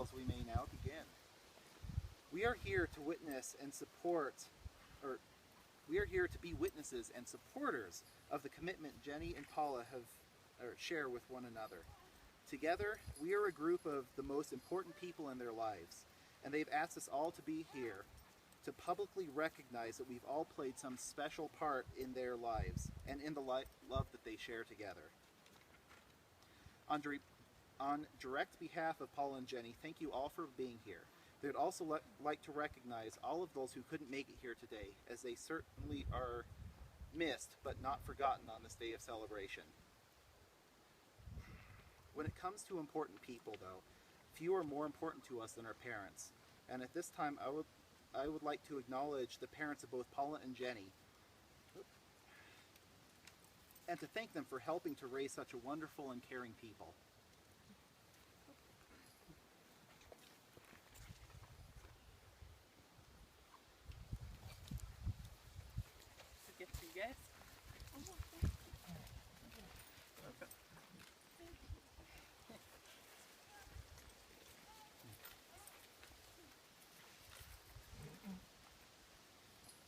yourselves, we may now begin. We are here to witness and support, or we are here to be witnesses and supporters of the commitment Jennie and Paula share with one another. Together, we are a group of the most important people in their lives, and they've asked us all to be here to publicly recognize that we've all played some special part in their lives and in the love that they share together. On direct behalf of Paula and Jennie, thank you all for being here. They'd also like to recognize all of those who couldn't make it here today, as they certainly are missed but not forgotten on this day of celebration. When it comes to important people, though, few are more important to us than our parents. And at this time, I would like to acknowledge the parents of both Paula and Jennie, and to thank them for helping to raise such a wonderful and caring people. Good to you guys.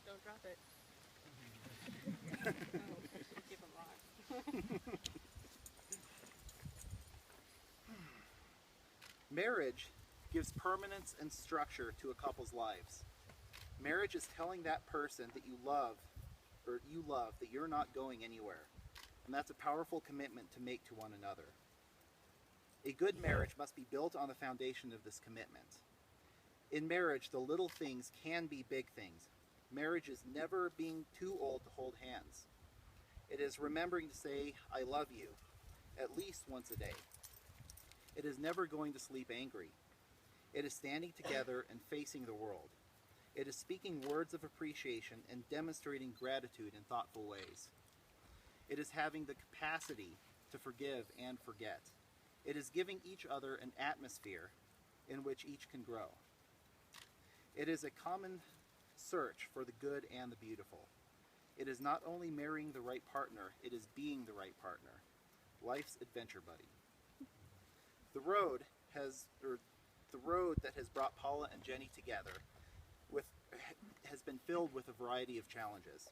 Don't drop it. Keep them locked. Marriage gives permanence and structure to a couple's lives. Marriage is telling that person that you love that you're not going anywhere. And that's a powerful commitment to make to one another. A good marriage must be built on the foundation of this commitment. In marriage, the little things can be big things. Marriage is never being too old to hold hands. It is remembering to say, I love you, at least once a day. It is never going to sleep angry. It is standing together and facing the world. It is speaking words of appreciation and demonstrating gratitude in thoughtful ways. It is having the capacity to forgive and forget. It is giving each other an atmosphere in which each can grow. It is a common search for the good and the beautiful. It is not only marrying the right partner, it is being the right partner. Life's adventure buddy. The road that has brought Paula and Jennie together has been filled with a variety of challenges,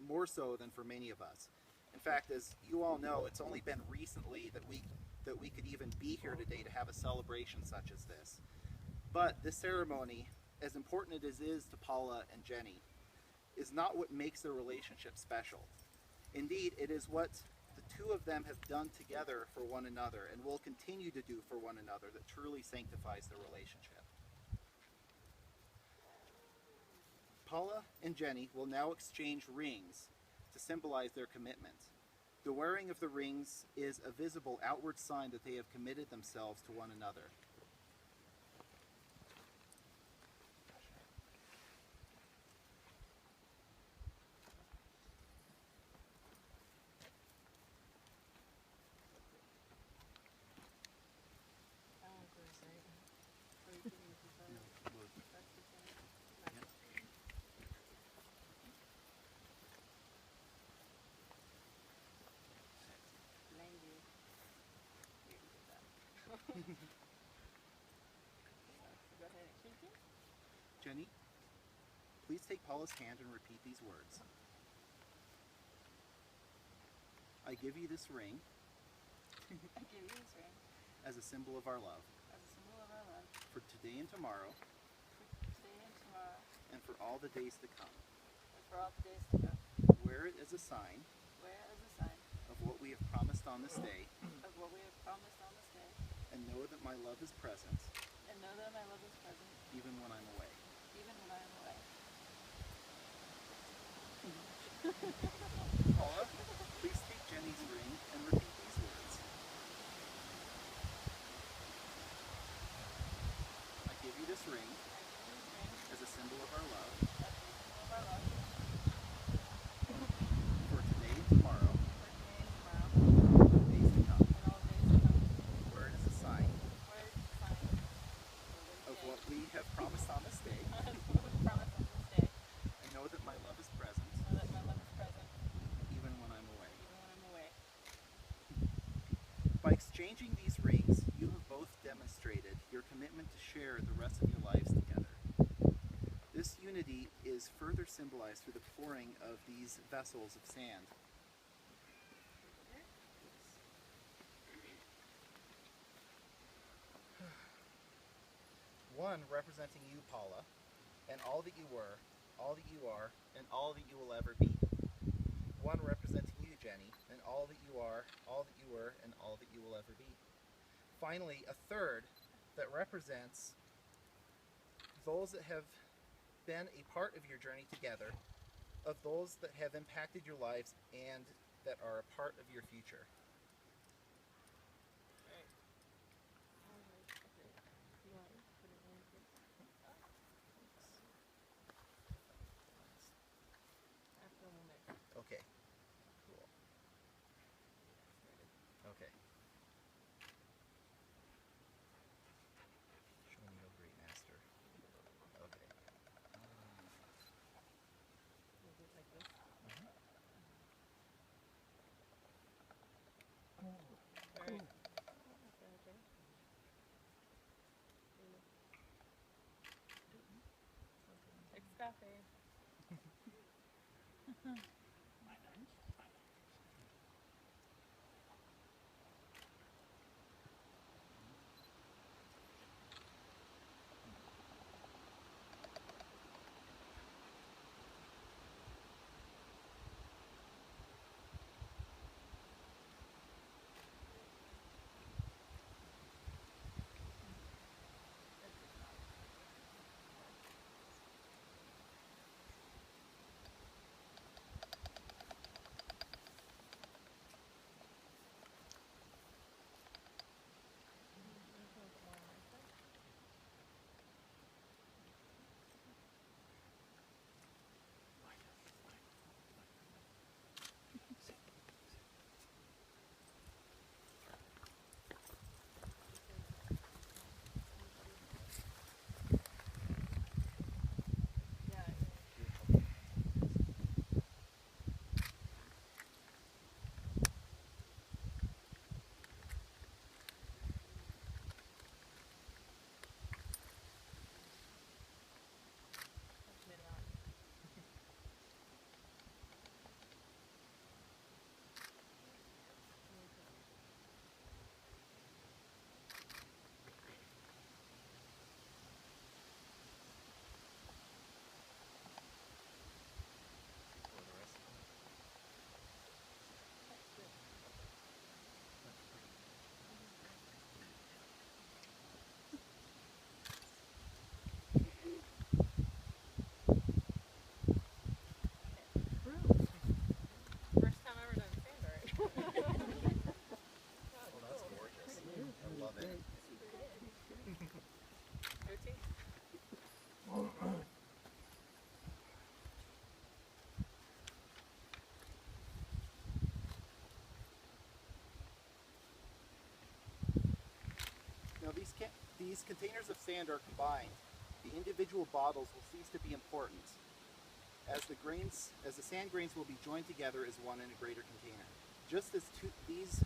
more so than for many of us. In fact, as you all know, it's only been recently that we could even be here today to have a celebration such as this. But this ceremony, as important as it is to Paula and Jennie, is not what makes their relationship special. Indeed, it is what the two of them have done together for one another and will continue to do for one another that truly sanctifies their relationship. Paula and Jennie will now exchange rings to symbolize their commitment. The wearing of the rings is a visible outward sign that they have committed themselves to one another. Go ahead and shake it. Jennie, please take Paula's hand and repeat these words. I give you this ring I give you this ring as a symbol of our love as a symbol of our love for today and tomorrow for today and tomorrow and for all the days to come. and for all the days to come. Wear it as a sign Wear as a sign of what we have promised on this day, of what we have promised on this day, and know that my love is present and know that my love is present even when I'm away. even when I am away. Paula, please take Jennie's ring and repeat these words. I give you this ring I give you this ring as a symbol of our love as a symbol of our love for today and tomorrow for today and tomorrow and all the days to come. and all the days to come. Wear it as a sign Wear it as a sign of what we have promised on this day, of what we promised on this day. and know that my love is present Know that my love is present even when I'm away. even when I'm away. By exchanging these rings, you have both demonstrated your commitment share the rest of your lives together. This unity is further symbolized through the pouring of these vessels of sand. One representing you, Paula, and all that you were, all that you are, and all that you will ever be. One representing you, Jennie, and all that you are, all that you were, and all that you will ever be. Finally, a third that represents those that have been a part of your journey together, of those that have impacted your lives and that are a part of your future. Okay. Cool. Okay. Show me, oh great master. Okay. Coffee. First time ever done sand art. Oh, that's gorgeous. I love it. OT? Now these containers of sand are combined. The individual bottles will cease to be important, as the sand grains will be joined together as one in a greater container. Just as these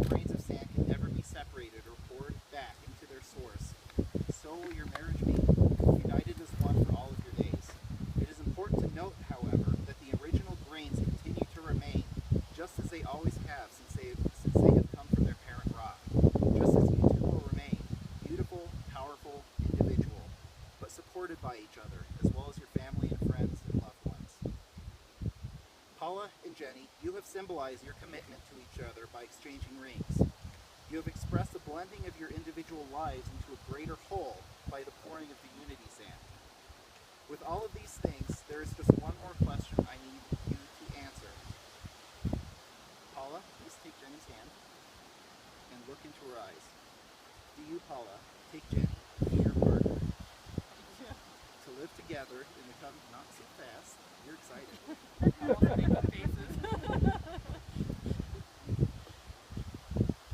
grains of sand can never be separated or poured back into their source, so will your marriage be, united as one for all of your days. It is important to note, however, that the original grains continue to remain, just as they always have since they have come from their parent rock. Just as you two will remain, beautiful, powerful, individual, but supported by each other, as well as your family and friends and loved ones. Paula and Jennie, you have symbolized your commitment to each other by exchanging rings. You have expressed the blending of your individual lives into a greater whole by the pouring of the unity sand. With all of these things, there is just one more question I need you to answer. Paula, please take Jennie's hand and look into her eyes. Do you, Paula, take Jennie to be your partner, to live together in the covenant? Not so fast. You're excited. I want to make the faces.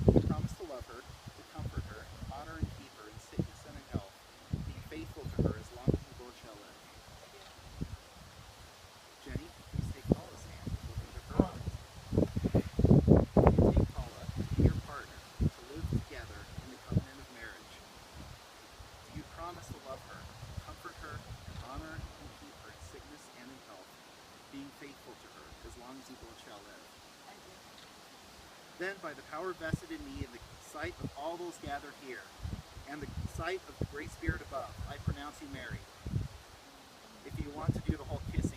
You promise to love her, to comfort her, honor and keep her in sickness and in health, be faithful to her as long as you both shall live. Jennie, please take Paula's hand and look into her eyes. You take Paula to be your partner, to live together in the covenant of marriage. faithful to her as long as you both shall live. I do. Then, by the power vested in me in the sight of all those gathered here, and the sight of the Great Spirit above, I pronounce you married. If you want to do the whole kissing